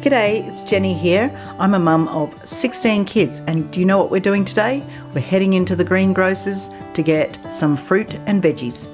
G'day, it's Jenny here. I'm a mum of 16 kids, and do you know what we're doing today? We're heading into the greengrocers to get some fruit and veggies.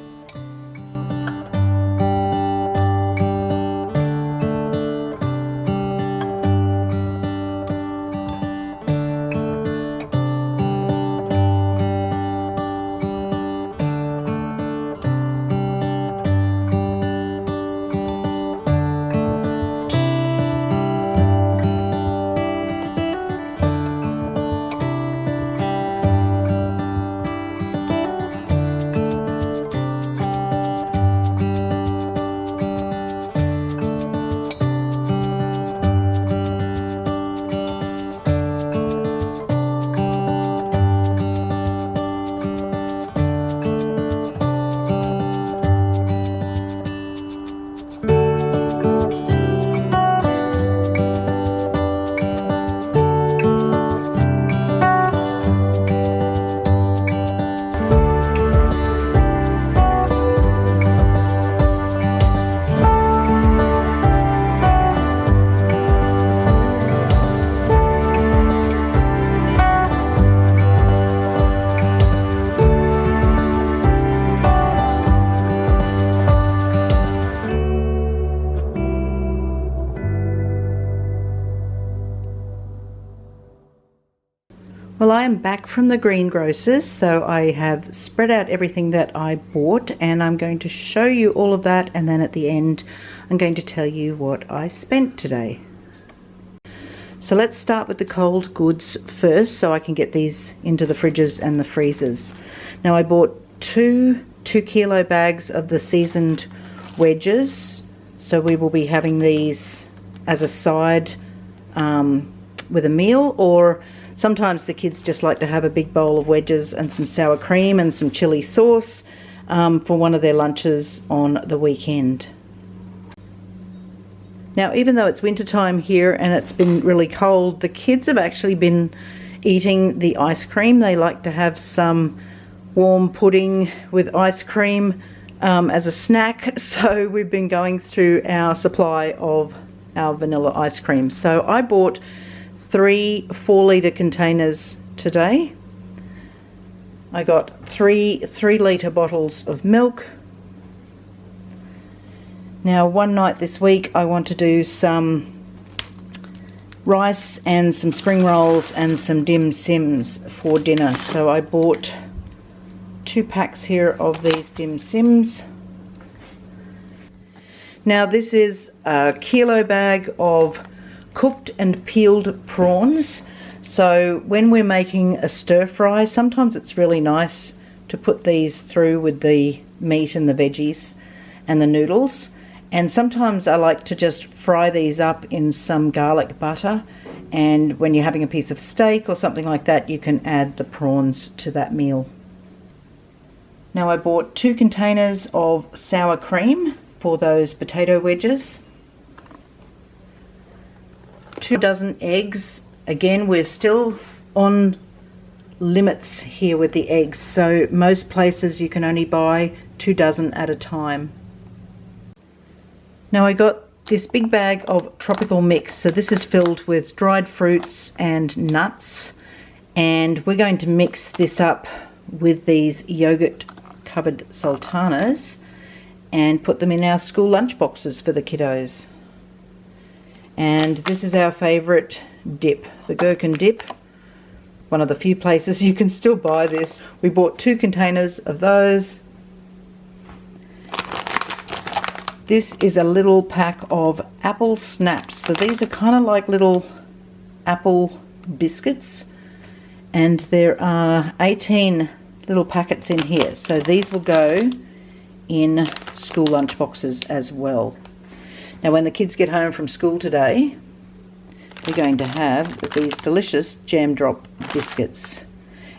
Well, I am back from the greengrocers, so I have spread out everything that I bought, and I'm going to show you all of that, and then at the end I'm going to tell you what I spent today. So let's start with the cold goods first, so I can get these into the fridges and the freezers. Now I bought two 2-kilo bags of the seasoned wedges, so we will be having these as a side with a meal, or sometimes the kids just like to have a big bowl of wedges and some sour cream and some chili sauce for one of their lunches on the weekend. Now, even though it's winter time here and it's been really cold, the kids have actually been eating the ice cream. They like to have some warm pudding with ice cream as a snack, so we've been going through our supply of our vanilla ice cream. So I bought 3 4-litre containers today. I got 3 3-litre bottles of milk. Now one night this week I want to do some rice and some spring rolls and some dim sims for dinner, so I bought 2 packs here of these dim sims. Now this is a kilo bag of cooked and peeled prawns. So when we're making a stir fry, sometimes it's really nice to put these through with the meat and the veggies and the noodles, and sometimes I like to just fry these up in some garlic butter, and when you're having a piece of steak or something like that, you can add the prawns to that meal. Now I bought 2 containers of sour cream for those potato wedges, 2 dozen eggs. Again, we're still on limits here with the eggs, so most places you can only buy 2 dozen at a time. Now I got this big bag of tropical mix, so this is filled with dried fruits and nuts, and we're going to mix this up with these yogurt covered sultanas and put them in our school lunch boxes for the kiddos. And this is our favourite dip, the gherkin dip. One of the few places you can still buy this. We bought 2 containers of those. This is a little pack of apple snaps. So these are kind of like little apple biscuits, and there are 18 little packets in here. So these will go in school lunch boxes as well. Now when the kids get home from school today, we're going to have these delicious jam drop biscuits,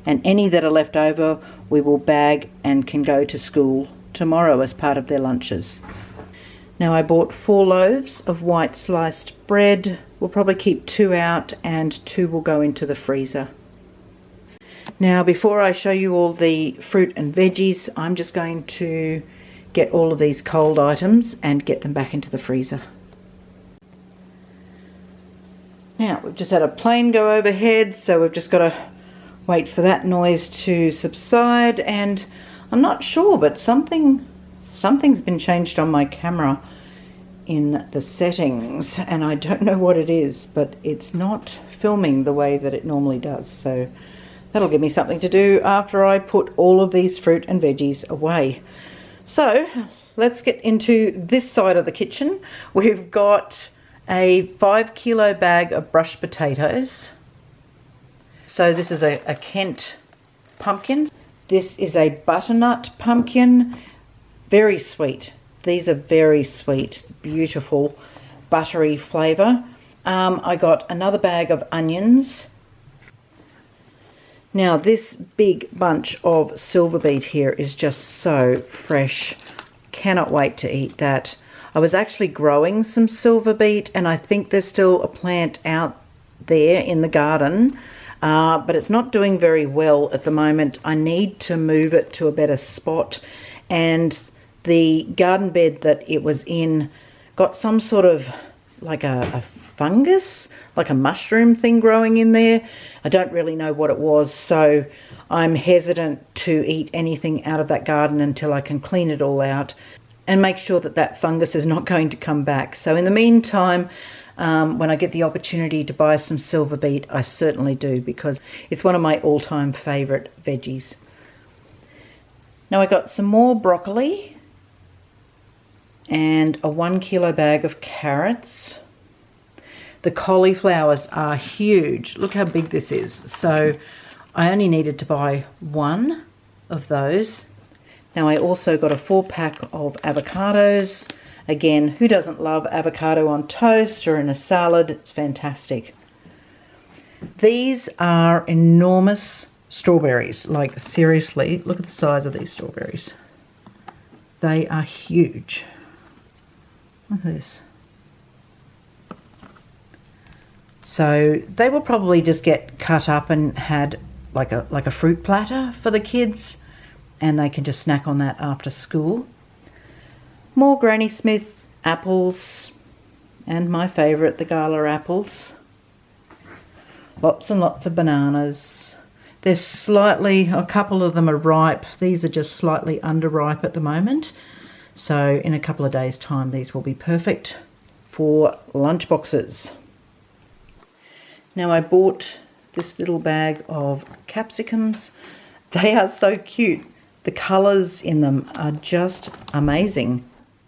and any that are left over we will bag and can go to school tomorrow as part of their lunches. Now I bought 4 loaves of white sliced bread. We'll probably keep 2 out and 2 will go into the freezer. Now before I show you all the fruit and veggies, I'm just going to get all of these cold items and get them back into the freezer. Now, we've just had a plane go overhead, so we've just got to wait for that noise to subside, and I'm not sure, but something's been changed on my camera in the settings, and I don't know what it is, but it's not filming the way that it normally does, so that'll give me something to do after I put all of these fruit and veggies away. So let's get into this side of the kitchen. We've got a 5 kilo bag of brushed potatoes. So this is a Kent pumpkin. This is a butternut pumpkin, very sweet. These are very sweet, beautiful, buttery flavour. I got another bag of onions. Now this big bunch of silver beet here is just so fresh. Cannot wait to eat that. I was actually growing some silver beet, and I think there's still a plant out there in the garden, but it's not doing very well at the moment. I need to move it to a better spot, and the garden bed that it was in got some sort of like a fungus, like a mushroom thing growing in there. I don't really know what it was, so I'm hesitant to eat anything out of that garden until I can clean it all out and make sure that that fungus is not going to come back. So in the meantime, when I get the opportunity to buy some silver beet, I certainly do, because it's one of my all-time favourite veggies. Now I got some more broccoli and a 1 kilo bag of carrots. The cauliflowers are huge. Look how big this is. So I only needed to buy one of those. Now I also got a 4-pack of avocados. Again, who doesn't love avocado on toast or in a salad? It's fantastic. These are enormous strawberries. Like, seriously, look at the size of these strawberries. They are huge. Look at this. So they will probably just get cut up and had like a fruit platter for the kids, and they can just snack on that after school. More Granny Smith apples, and my favourite, the Gala apples. Lots and lots of bananas. There's slightly, a couple of them are ripe. These are just slightly underripe at the moment. So in a couple of days' time, these will be perfect for lunch boxes. Now I bought this little bag of capsicums. They are so cute. The colours in them are just amazing.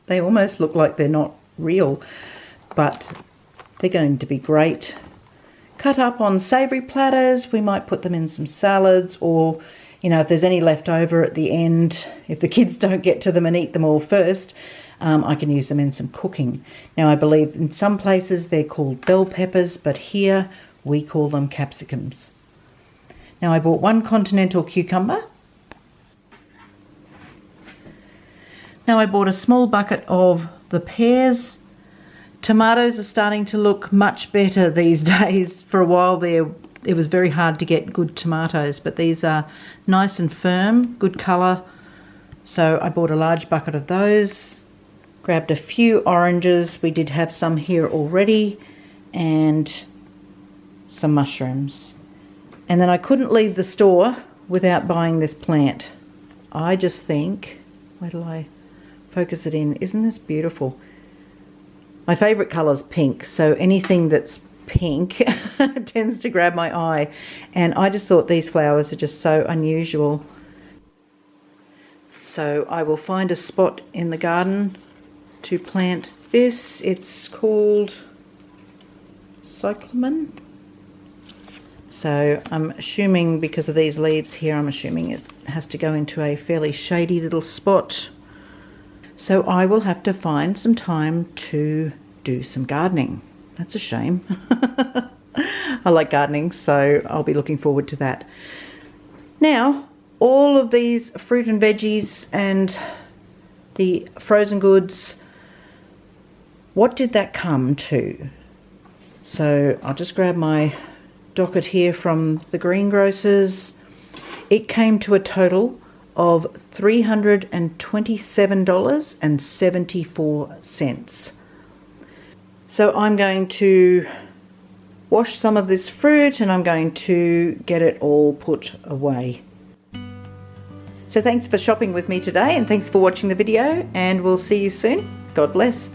They almost look like they're not real, but they're going to be great. Cut up on savoury platters. We might put them in some salads, or, you know, if there's any left over at the end, if the kids don't get to them and eat them all first, I can use them in some cooking. Now I believe in some places they're called bell peppers, but here we call them capsicums. Now I bought 1 continental cucumber. Now I bought a small bucket of the pears. Tomatoes are starting to look much better these days. For a while there, it was very hard to get good tomatoes, but these are nice and firm, good colour. So I bought a large bucket of those. Grabbed a few oranges. We did have some here already, and some mushrooms. And then I couldn't leave the store without buying this plant. I just think, where do I focus it in? Isn't this beautiful? My favourite colour is pink, so anything that's pink tends to grab my eye. And I just thought these flowers are just so unusual. So I will find a spot in the garden to plant this. It's called cyclamen. So I'm assuming, because of these leaves here, I'm assuming it has to go into a fairly shady little spot. So I will have to find some time to do some gardening. That's a shame. I like gardening, so I'll be looking forward to that. Now, all of these fruit and veggies and the frozen goods, what did that come to? So I'll just grab my docket here from the greengrocers. It came to a total of $327.74. So I'm going to wash some of this fruit and I'm going to get it all put away. So thanks for shopping with me today, and thanks for watching the video, and we'll see you soon. God bless.